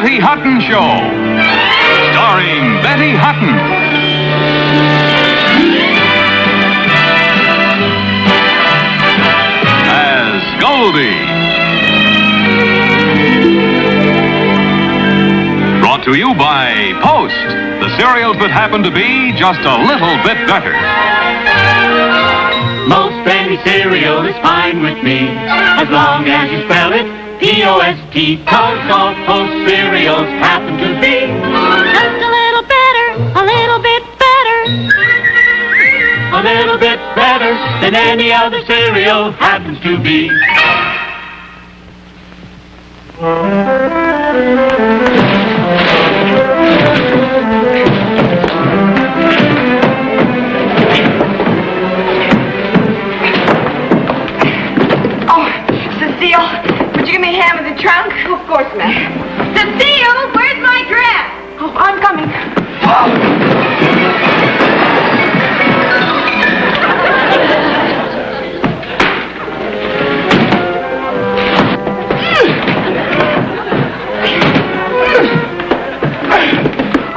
Betty Hutton Show, starring Betty Hutton. As Goldie. Brought to you by Post, the cereals that happen to be just a little bit better. Most any cereal is fine with me, as long as you spell it P-O-S-T, 'cause all Post cereals happen to be just a little better, a little bit better. a little bit better than any other cereal happens to be. Would you give me a hand with the trunk? Of course, ma'am. Cecile, where's my dress? Oh, I'm coming.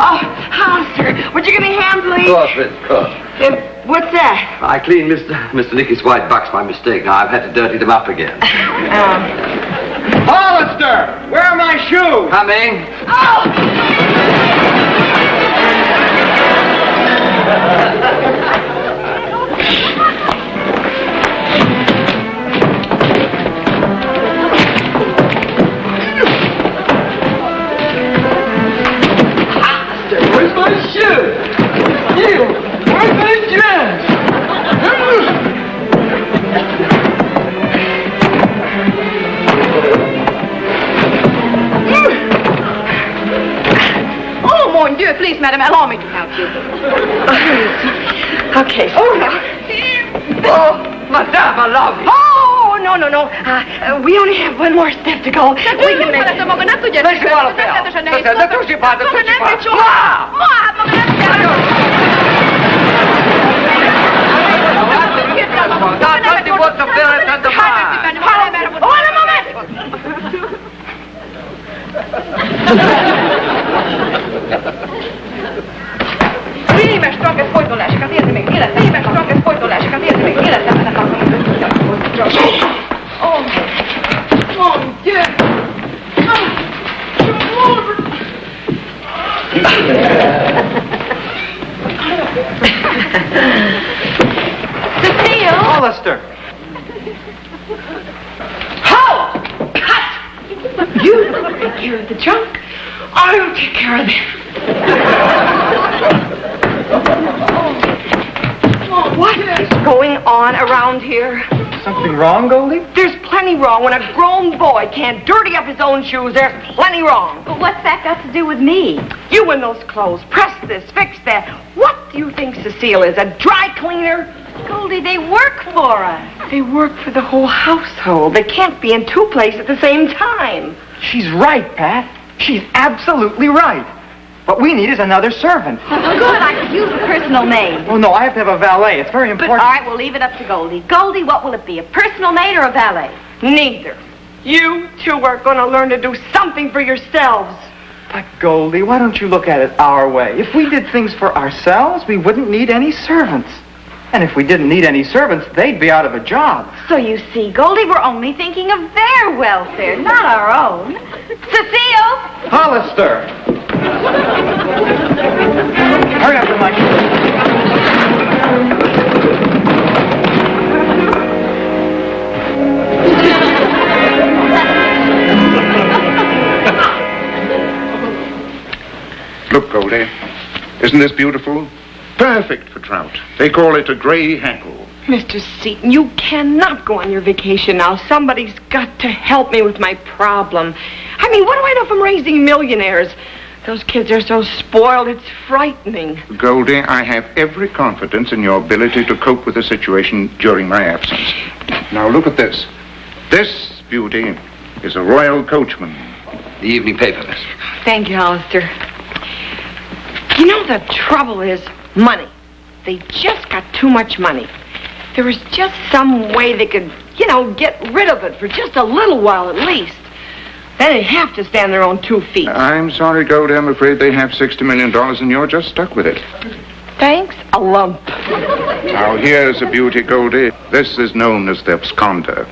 Oh, Hollister, would you give me a hand, please? Of course, Miss, of course. What's that? I cleaned Mr. Nicky's white bucks by mistake. Now I've had to dirty them up again. Hollister, where are my shoes? Coming. Oh! Where's my shoes? You, where's my dress? Oh, mon Dieu, please, madame, allow me to help you. Okay. Oh, madame, I love you. Oh, no. We only have one more step to go. We can make it. Laissez-moi le faire. Ne touchez pas, ne touchez pas. Éles strong folytolásokat érzi még életem. Éles strong folytolásokat érzi még életem. Oh, mon Dieu. Cecile. Hollister. Halt! Cut! You take care of the trunk. I'll take care of them. What is going on around here? Something wrong, Goldie? There's plenty wrong. When a grown boy can't dirty up his own shoes, there's plenty wrong. But what's that got to do with me? You in those clothes. Press this, fix that. What do you think Cecile is, a dry cleaner? Goldie, they work for us. They work for the whole household. They can't be in two places at the same time. She's right, Pat. She's absolutely right. What we need is another servant. Good, I could use a personal maid. Oh, no, I have to have a valet. It's very But, important. all right, we'll leave it up to Goldie. Goldie, what will it be, a personal maid or a valet? Neither. You two are going to learn to do something for yourselves. But, Goldie, why don't you look at it our way? If we did things for ourselves, we wouldn't need any servants. And if we didn't need any servants, they'd be out of a job. So you see, Goldie, we're only thinking of their welfare, not our own. Cecile! Hollister! Hurry up with my Look, Goldie, isn't this beautiful? Perfect for trout. They call it a gray hackle. Mr. Seaton, you cannot go on your vacation now. Somebody's got to help me with my problem. I mean, what do I know from raising millionaires? Those kids are so spoiled, it's frightening. Goldie, I have every confidence in your ability to cope with the situation during my absence. Now, look at this. This beauty is a royal coachman. The evening paper, miss. Thank you, Hollister. You know, the trouble is money. They just got too much money. There was just some way they could, get rid of it for just a little while at least. Then they have to stand their own 2 feet. I'm sorry, Goldie. I'm afraid they have $60 million and you're just stuck with it. Thanks a lump. Now, here's a beauty, Goldie. This is known as the absconder.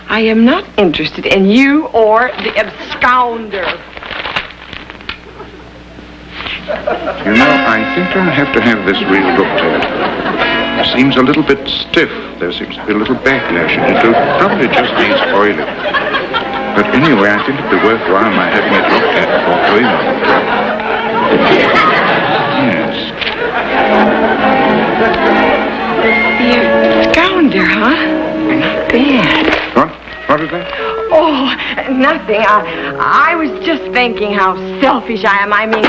I am not interested in you or the abscounder. You know, I think I'll have to have this reel looked at. It seems a little bit stiff. There seems to be a little backlash in it. It probably just needs oiling. But anyway, I think it'd be worthwhile my having it looked at before doing it. Yes. The abscounder, huh? Not bad. What is that? Oh, nothing. I was just thinking how selfish I am. I mean,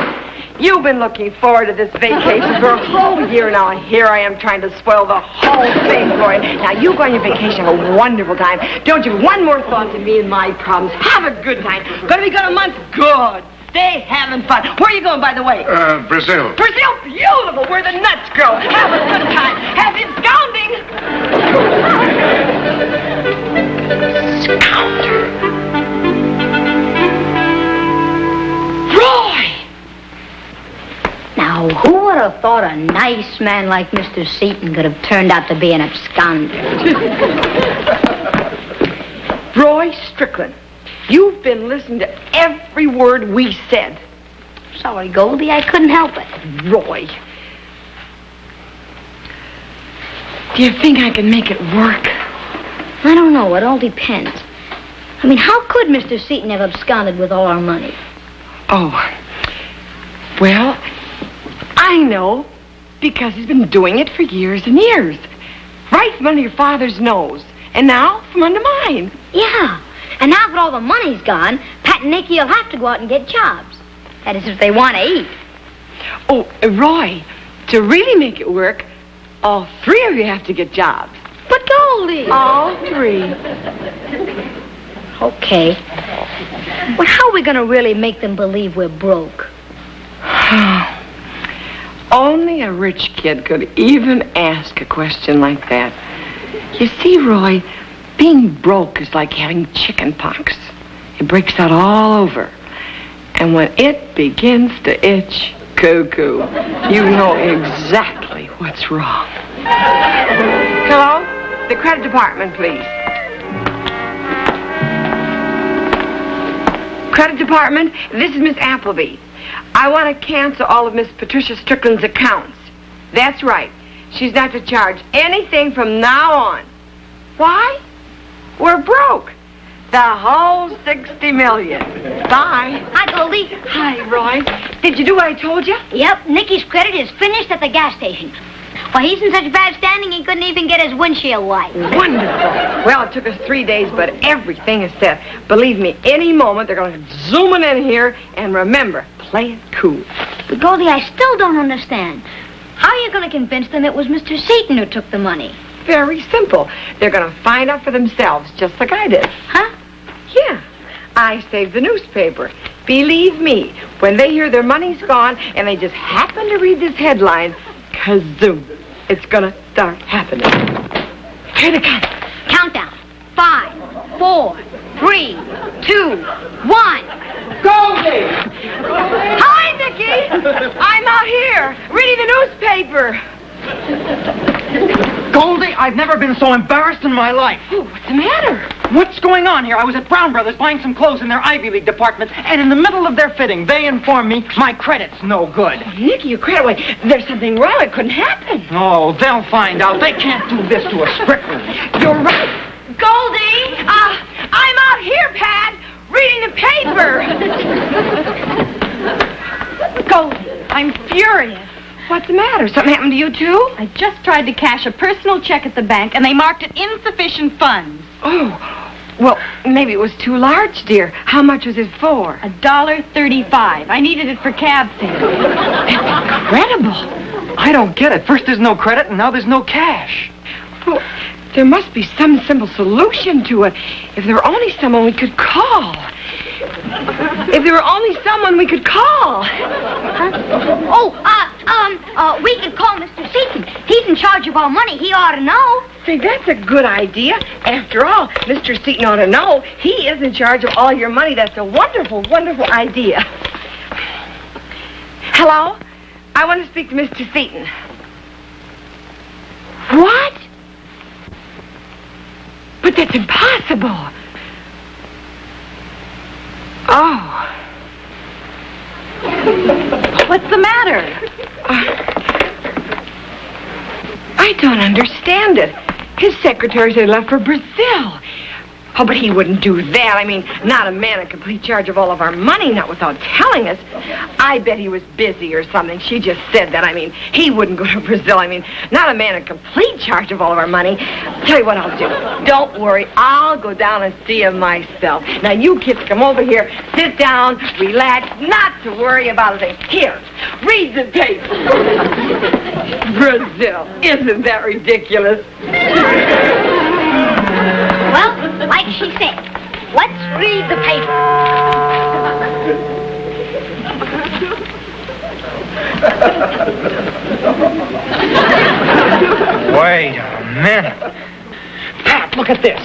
you've been looking forward to this vacation for a whole year now, and here I am trying to spoil the whole thing for you. Now, you go on your vacation, have a wonderful time. Don't you have one more thought to me and my problems. Have a good time. Gonna be gone a month? Good. Stay having fun. Where are you going, by the way? Brazil. Brazil, beautiful, where the nuts grow. Have a good time. Have absconding. Scounder. Roy! Now, who would have thought a nice man like Mr. Seaton could have turned out to be an absconder? Roy Strickland, you've been listening to every word we said. Sorry, Goldie, I couldn't help it. Roy. Do you think I can make it work? I don't know. It all depends. I mean, how could Mr. Seaton have absconded with all our money? Oh, well, I know, because he's been doing it for years and years. Right from under your father's nose, and now from under mine. Yeah, and now that all the money's gone, Pat and Nicky will have to go out and get jobs. That is, if they want to eat. Oh, Roy, to really make it work, all 3 of you have to get jobs. But Goldie! All 3. Okay. Well, how are we going to really make them believe we're broke? Only a rich kid could even ask a question like that. You see, Roy, being broke is like having chicken pox. It breaks out all over. And when it begins to itch, cuckoo, you know exactly what's wrong. Hello? The credit department, please. Credit department, this is Miss Appleby. I want to cancel all of Miss Patricia Strickland's accounts. That's right. She's not to charge anything from now on. Why? We're broke. The whole $60 million. Bye. Hi, Goldie. Hi, Roy. Did you do what I told you? Yep, Nicky's credit is finished at the gas station. Why, he's in such bad standing he couldn't even get his windshield wiped. Wonderful. Well, it took us 3 days, but everything is set. Believe me, any moment they're going to zoom in here, and remember, play it cool. But, Goldie, I still don't understand. How are you going to convince them it was Mr. Seaton who took the money? Very simple. They're going to find out for themselves, just like I did. Huh? Yeah. I saved the newspaper. Believe me, when they hear their money's gone and they just happen to read this headline, kazoom, it's going to start happening. Here they come. Countdown. 5, 4, 3, 2, 1. Goldie! Hi, Nicky! I'm out here reading the newspaper. Goldie, I've never been so embarrassed in my life. Oh, what's the matter? What's going on here? I was at Brown Brothers buying some clothes in their Ivy League department, and in the middle of their fitting, they informed me my credit's no good. Nicky, your credit, wait, there's something wrong. It couldn't happen. Oh, they'll find out. They can't do this to a Strickland. You're right. Goldie, I'm out here, Pat, reading the paper. Goldie, I'm furious. What's the matter? Something happened to you, too? I just tried to cash a personal check at the bank, and they marked it insufficient funds. Oh, well, maybe it was too large, dear. How much was it for? $1.35. I needed it for cab fare. That's incredible. I don't get it. First there's no credit, and now there's no cash. Well, there must be some simple solution to it. If there were only someone we could call. If there were only someone we could call. Oh, we could call Mr. Seaton. He's in charge of our money. He ought to know. say, that's a good idea. After all, Mr. Seaton ought to know he is in charge of all your money. That's a wonderful, wonderful idea. Hello? I want to speak to Mr. Seaton. What? But that's impossible. Oh. What's the matter? I don't understand it. His secretary said he left for Brazil. Oh, but he wouldn't do that. I mean, not a man in complete charge of all of our money, not without telling us. I bet he was busy or something. She just said that. I mean, he wouldn't go to Brazil. I mean, not a man in complete charge of all of our money. Tell you what I'll do. Don't worry. I'll go down and see him myself. Now, you kids come over here, sit down, relax, not to worry about a thing. Here, read the paper. Brazil. Isn't that ridiculous? Well, like she said, let's read the paper. Wait a minute. Pat, look at this.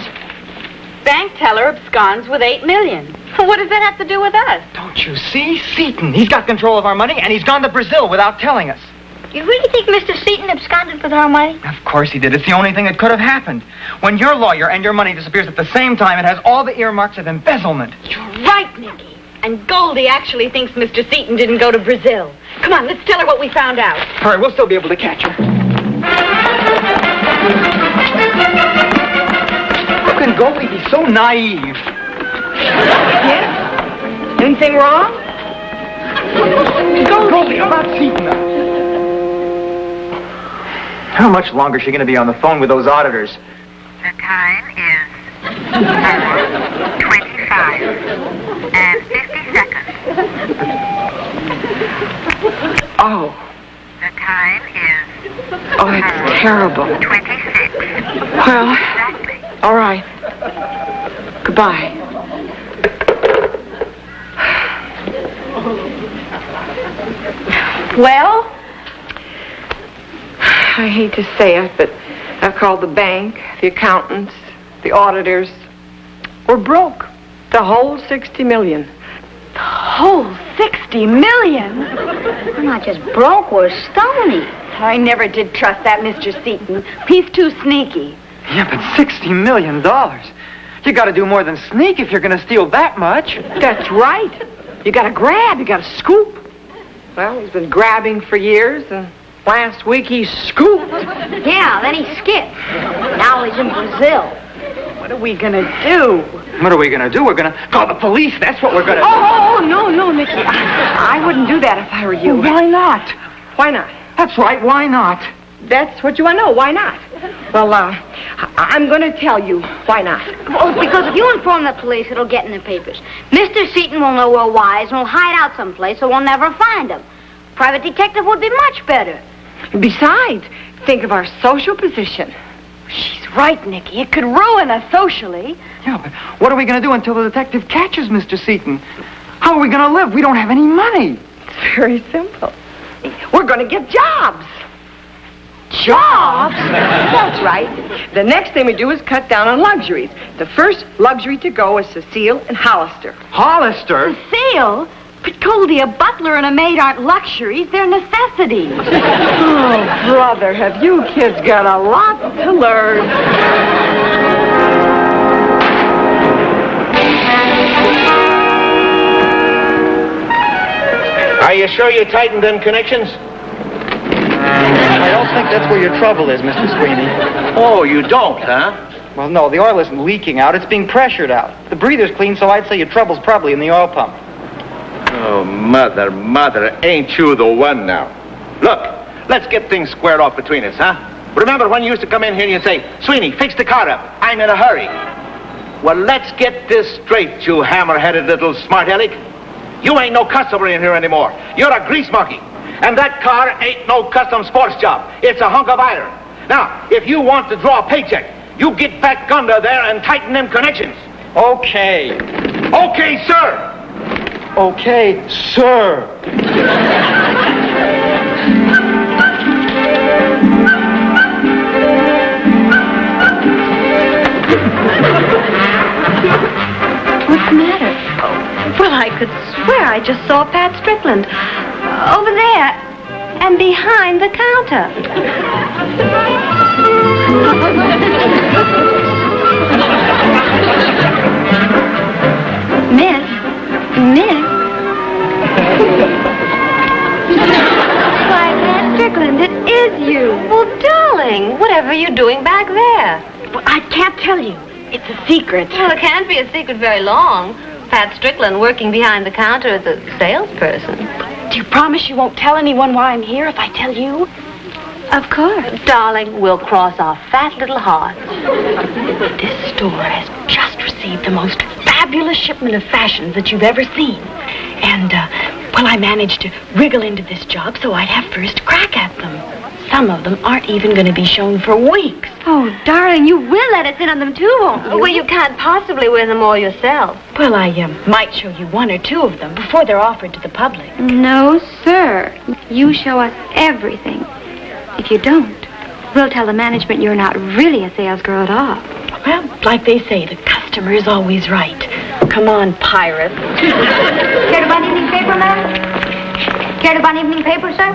Bank teller absconds with $8 million. What does that have to do with us? Don't you see? Seaton. He's got control of our money, and he's gone to Brazil without telling us. You really think Mr. Seaton absconded with our money? Of course he did. It's the only thing that could have happened. When your lawyer and your money disappears at the same time, it has all the earmarks of embezzlement. You're right, Nicky. And Goldie actually thinks Mr. Seaton didn't go to Brazil. Come on, let's tell her what we found out. All right, we'll still be able to catch her. How can Goldie be so naive? Yes? Anything wrong? Goldie, about Seaton. How much longer is she going to be on the phone with those auditors? The time is 4:25 and 50 seconds. Oh. The time is Oh, that's terrible. 26. Well, Exactly. all right. Goodbye. Well? I hate to say it, but I've called the bank, the accountants, the auditors. We're broke. The whole $60 million. The whole $60 million? We're not just broke, we're stony. I never did trust that Mr. Seaton. He's too sneaky. Yeah, but $60 million. You got to do more than sneak if you're going to steal that much. That's right. You got to grab, you got to scoop. Well, he's been grabbing for years, and last week he scooped. Yeah, then he skipped. Now he's in Brazil. What are we gonna do? What are we going to do? We're going to call the police. That's what we're going to do. Oh, no, Nicky. I wouldn't do that if I were you. Well, why not? Why not? That's right. Why not? That's what you want to know. Why not? Well, I'm going to tell you why not. Well, because if you inform the police, it'll get in the papers. Mr. Seaton will know we're wise and will hide out someplace so we'll never find him. Private detective would be much better. Besides, think of our social position. She's right, Nicky. It could ruin us socially. Yeah, but what are we going to do until the detective catches Mr. Seaton? How are we going to live? We don't have any money. It's very simple. We're going to get jobs. Jobs? That's right. The next thing we do is cut down on luxuries. The first luxury to go is Cecile and Hollister. Hollister? Cecile? But Goldie, a butler and a maid aren't luxuries. They're necessities. Oh, brother, have you kids got a lot to learn. Are you sure you tightened them connections? I don't think that's where your trouble is, Mr. Sweeney. Oh, you don't, huh? Well, no, the oil isn't leaking out. It's being pressured out. The breather's clean, so I'd say your trouble's probably in the oil pump. Oh, mother, ain't you the one now? Look, let's get things squared off between us, huh? Remember when you used to come in here and you'd say, Sweeney, fix the car up. I'm in a hurry. Well, let's get this straight, you hammer-headed little smart aleck. You ain't no customer in here anymore. You're a grease monkey. And that car ain't no custom sports job. It's a hunk of iron. Now, if you want to draw a paycheck, you get back under there and tighten them connections. Okay. Okay, sir. Okay, sir. could swear I just saw Pat Strickland. Over there. And behind the counter. Miss. Why, Pat Strickland, it is you. Well, darling, whatever are you doing back there? Well, I can't tell you. It's a secret. Well, it can't be a secret very long. Pat Strickland working behind the counter as a salesperson. Do you promise you won't tell anyone why I'm here if I tell you? Of course. Darling, we'll cross our fat little hearts. This store has just received the most fabulous shipment of fashions that you've ever seen. And, well, I managed to wriggle into this job so I'd have first crack at them. Some of them aren't even going to be shown for weeks. Oh, darling, you will let us in on them too, won't you? Well, you can't possibly wear them all yourself. Well, I might show you one or two of them before they're offered to the public. No, sir. You show us everything. If you don't, we'll tell the management you're not really a salesgirl at all. Well, like they say, the customer is always right. Come on, pirate. Care to buy an evening paper, ma'am? Care to buy an evening paper, sir?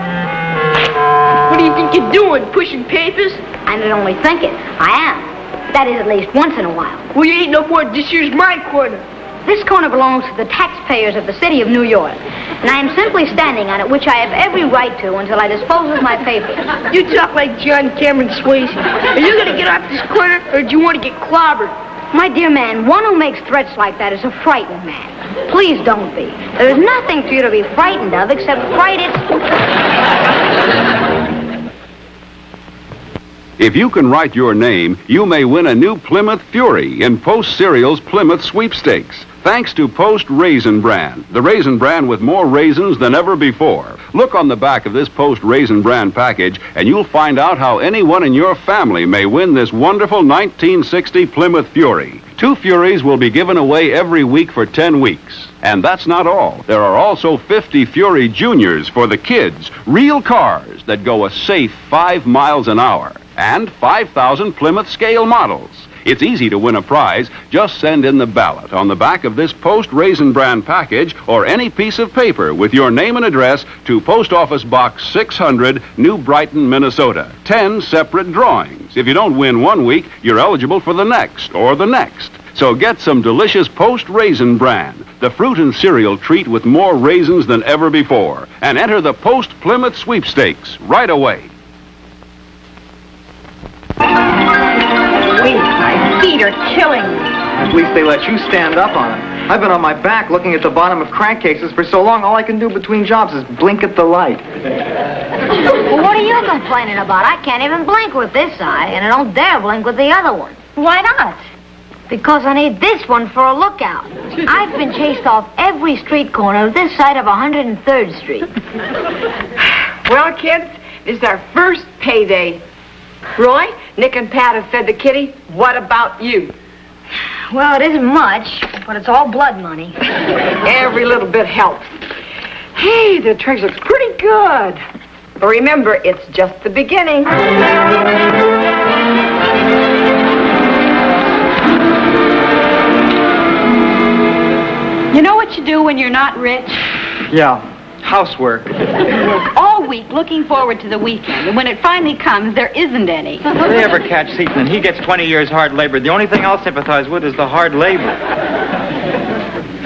What do you think you're doing, pushing papers? I don't only think it. I am. That is, at least once in a while. Well, you ain't no more. This here's my corner. This corner belongs to the taxpayers of the city of New York, and I am simply standing on it, which I have every right to until I dispose of my papers. You talk like John Cameron Swayze. Are you going to get off this corner, or do you want to get clobbered? My dear man, one who makes threats like that is a frightened man. Please don't be. There is nothing for you to be frightened of except frighted. If you can write your name, you may win a new Plymouth Fury in Post Cereal's Plymouth Sweepstakes. Thanks to Post Raisin Bran, the raisin bran with more raisins than ever before. Look on the back of this Post Raisin Bran package, and you'll find out how anyone in your family may win this wonderful 1960 Plymouth Fury. 2 Furies will be given away every week for 10 weeks. And that's not all. There are also 50 Fury Juniors for the kids, real cars that go a safe 5 miles an hour, and 5,000 Plymouth scale models. It's easy to win a prize. Just send in the ballot on the back of this Post Raisin Bran package or any piece of paper with your name and address to Post Office Box 600, New Brighton, Minnesota. 10 separate drawings. If you don't win one week, you're eligible for the next or the next. So get some delicious Post Raisin Bran, the fruit and cereal treat with more raisins than ever before, and enter the Post Plymouth Sweepstakes right away. My feet are killing me. At least they let you stand up on them. I've been on my back looking at the bottom of crankcases for so long, all I can do between jobs is blink at the light. Well, what are you complaining about? I can't even blink with this eye, and I don't dare blink with the other one. Why not? Because I need this one for a lookout. I've been chased off every street corner of this side of 103rd Street. Well, kids, this is our first payday. Roy, Nick and Pat have fed the kitty. What about you? Well, it isn't much, but it's all blood money. Every little bit helps. Hey, the treasure looks pretty good. But remember, it's just the beginning. You know what you do when you're not rich? Yeah, housework. All week looking forward to the weekend, and when it finally comes, there isn't any. If they ever catch Seaton and he gets 20 years hard labor, the only thing I'll sympathize with is the hard labor.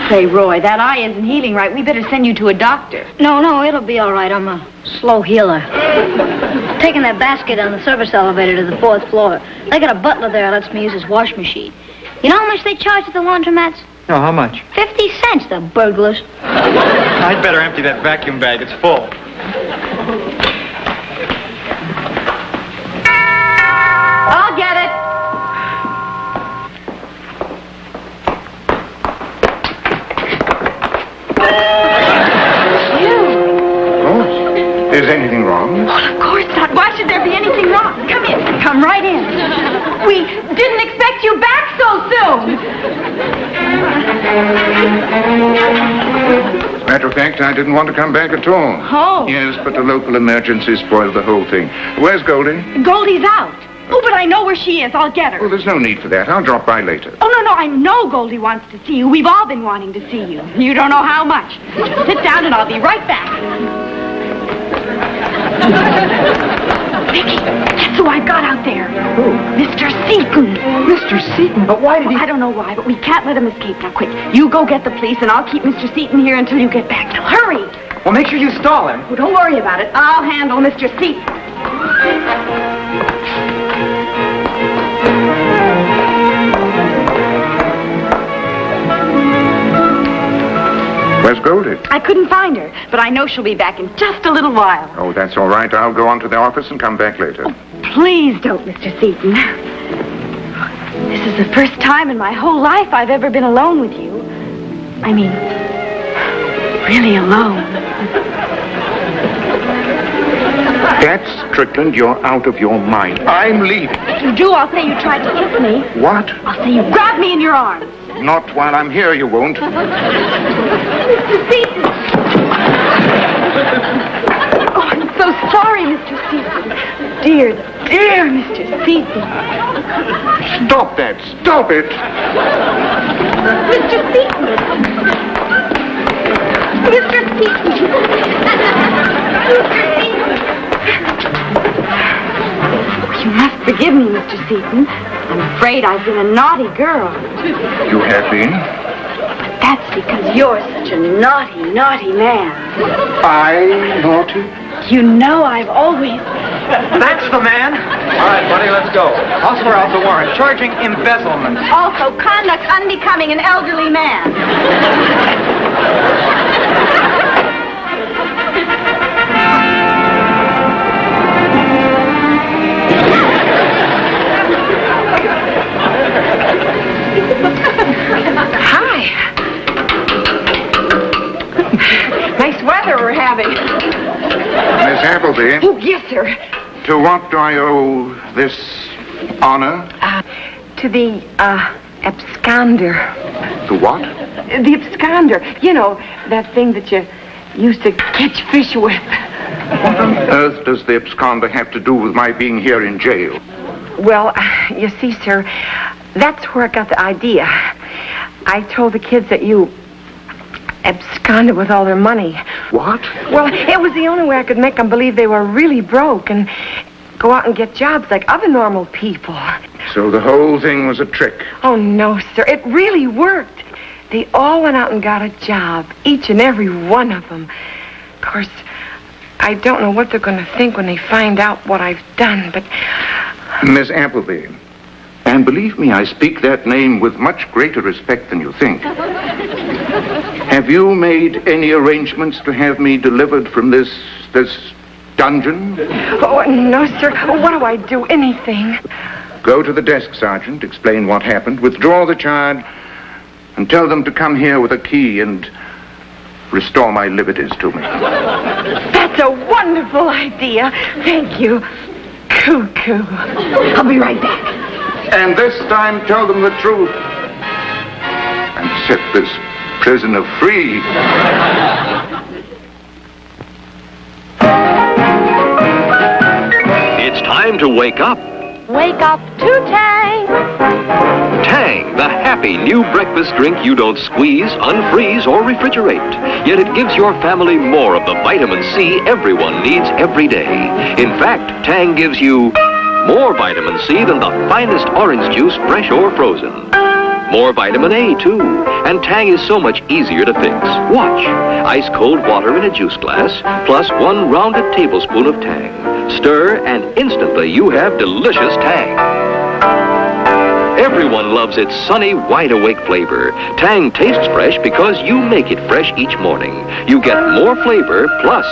Say, Roy, that eye isn't healing right. We better send you to a doctor. No, it'll be all right. I'm a slow healer. Taking that basket on the service elevator to the 4th floor. They got a butler there that lets me use his wash machine. You know how much they charge at the laundromats? No, how much? 50 cents, the burglars. I'd better empty that vacuum bag. It's full. I'll get it. Oh, is anything wrong? Well, of course not. Why should there be anything wrong? Come in. Come right in. We didn't expect you back so soon. Matter of fact, I didn't want to come back at all. Oh. Yes, but the local emergency spoiled the whole thing. Where's Goldie? Goldie's out. Oh, but I know where she is. I'll get her. Well, there's no need for that. I'll drop by later. Oh, no, I know Goldie wants to see you. We've all been wanting to see you. You don't know how much. Sit down and I'll be right back. Vicky, that's who I got out there. Who? Mr. Seaton. Mr. Seaton? But why did he... I don't know why, but we can't let him escape. Now, quick, you go get the police and I'll keep Mr. Seaton here until you get back. Now, hurry. Well, make sure you stall him. Well, don't worry about it. I'll handle Mr. Seaton. Where's Goldie? I couldn't find her, but I know she'll be back in just a little while. Oh, that's all right. I'll go on to the office and come back later. Please don't, Mr. Seaton. This is the first time in my whole life I've ever been alone with you. I mean, really alone. That's Strickland. You're out of your mind. I'm leaving. If you do, I'll say you tried to kiss me. What? I'll say you grabbed me in your arms. Not while I'm here, you won't. Mr. Seaton! Oh, I'm so sorry, Mr. Seaton. Dear Mr. Seaton. Stop that. Stop it. Mr. Seaton! Mr. Seaton! Mr. Seaton! You must forgive me, Mr. Seaton. I'm afraid I've been a naughty girl. You have been? But that's because you're such a naughty, naughty man. I naughty? You know I've always... That's the man. All right, buddy, let's go. I'll swear out the warrant. Charging embezzlement. Also, conduct unbecoming an elderly man. Hi. Nice weather we're having. Miss Appleby, Oh, yes, sir. to what do I owe this honor? To the, absconder. To what? The absconder. You know, that thing that you used to catch fish with. What on earth does the absconder have to do with my being here in jail? Well, you see, sir, that's where I got the idea. I told the kids that you absconded with all their money. What? Well, it was the only way I could make them believe they were really broke and go out and get jobs like other normal people. So the whole thing was a trick. Oh, no, sir. It really worked. They all went out and got a job, each and every one of them. Of course, I don't know what they're going to think when they find out what I've done, but... Miss Appleby, and believe me, I speak that name with much greater respect than you think. Have you made any arrangements to have me delivered from this dungeon? Oh, no, sir. What do I do? Anything. Go to the desk, Sergeant, explain what happened, withdraw the charge, and tell them to come here with a key and restore my liberties to me. That's a wonderful idea. Thank you. Cuckoo. I'll be right back. And this time tell them the truth. And set this prisoner free. It's time to wake up. Wake up to Tang. Tang, the happy new breakfast drink you don't squeeze, unfreeze, or refrigerate. Yet it gives your family more of the vitamin C everyone needs every day. In fact, Tang gives you more vitamin C than the finest orange juice, fresh or frozen. More vitamin A, too. And Tang is so much easier to fix. Watch. Ice-cold water in a juice glass, plus 1 rounded tablespoon of Tang. Stir, and instantly you have delicious Tang. Everyone loves its sunny, wide-awake flavor. Tang tastes fresh because you make it fresh each morning. You get more flavor, plus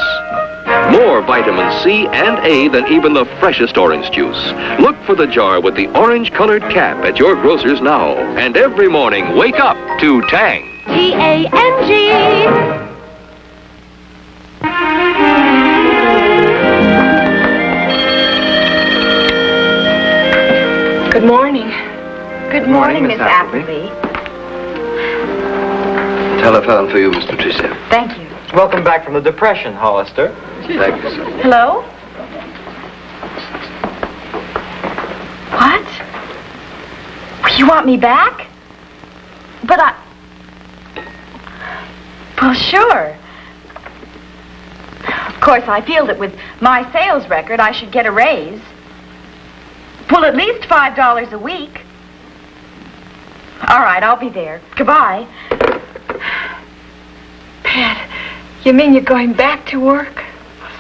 more vitamin C and A than even the freshest orange juice. Look for the jar with the orange-colored cap at your grocer's now. And every morning, wake up to Tang. T-A-N-G. Good morning. Good morning, Miss Appleby. Telephone for you, Miss Patricia. Thank you. Welcome back from the Depression, Hollister. Thank you, sir. Hello? What? You want me back? But Well, sure. Of course, I feel that with my sales record, I should get a raise. Well, at least $5 a week. All right, I'll be there. Goodbye. Pat, you mean you're going back to work?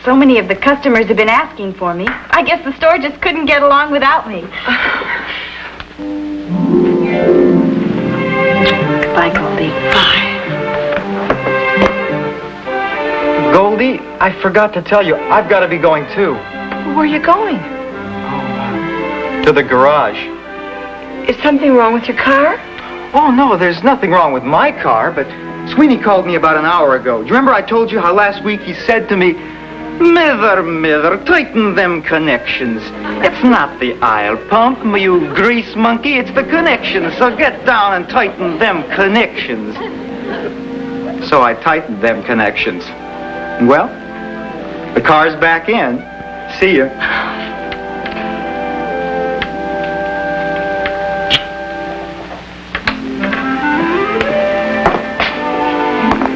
So many of the customers have been asking for me. I guess the store just couldn't get along without me. Goodbye, Goldie. Bye. Goldie, I forgot to tell you, I've got to be going too. Where are you going? To the garage. Is something wrong with your car? Oh, no, there's nothing wrong with my car, but Sweeney called me about an hour ago. Do you remember I told you how last week he said to me, Mither, tighten them connections. It's not the oil pump, you grease monkey, it's the connections. So get down and tighten them connections. So I tightened them connections. Well, the car's back in. See ya.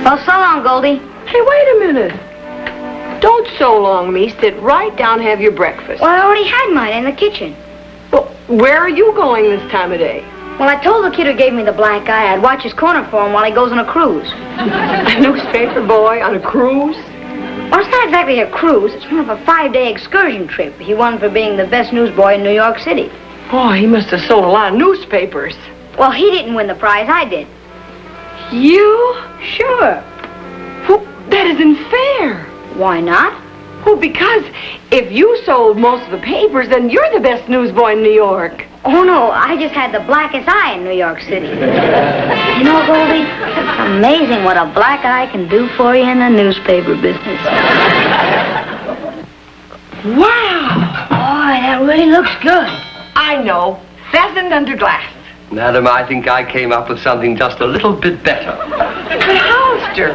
Well, so long, Goldie. Hey, wait a minute. Don't so long me. Sit right down and have your breakfast. Well, I already had mine in the kitchen. Well, where are you going this time of day? Well, I told the kid who gave me the black eye I'd watch his corner for him while he goes on a cruise. A newspaper boy on a cruise? Well, it's not exactly a cruise. It's more of a 5-day excursion trip. He won for being the best newsboy in New York City. Boy, he must have sold a lot of newspapers. Well, he didn't win the prize. I did. You? Sure. Well, that isn't fair. Why not? Well, because if you sold most of the papers, then you're the best newsboy in New York. Oh, no, I just had the blackest eye in New York City. You know, Goldie, it's amazing what a black eye can do for you in the newspaper business. Wow! Boy, that really looks good. I know. Pheasant under glass. Madam, I think I came up with something just a little bit better. But Hollister,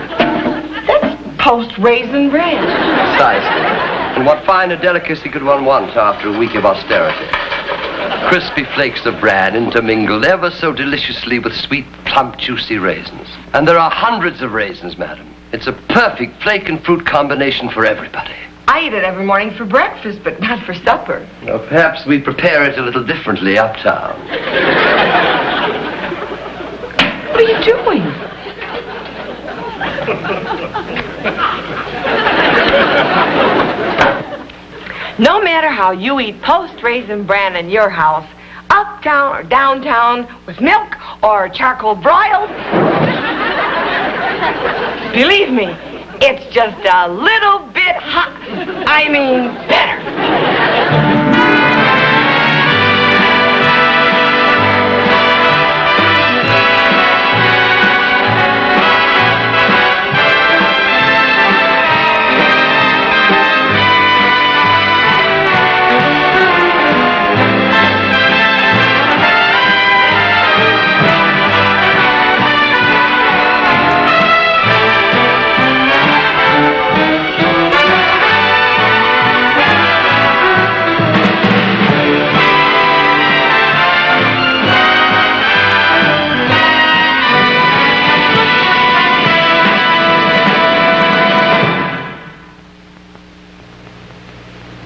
that's post-raisin bran. Precisely. And what finer delicacy could one want after a week of austerity? Crispy flakes of bran intermingled ever so deliciously with sweet, plump, juicy raisins. And there are hundreds of raisins, madam. It's a perfect flake and fruit combination for everybody. I eat it every morning for breakfast, but not for supper. Well, perhaps we prepare it a little differently uptown. What are you doing? No matter how you eat post-raisin bran in your house, uptown or downtown, with milk or charcoal broiled, believe me, it's just a little bit hot. I mean, better.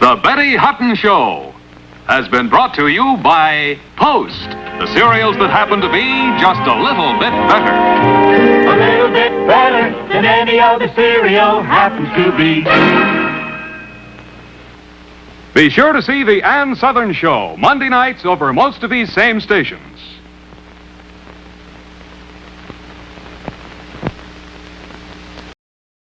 The Betty Hutton Show has been brought to you by Post, the cereals that happen to be just a little bit better. A little bit better than any other cereal happens to be. Be sure to see the Ann Southern Show Monday nights over most of these same stations.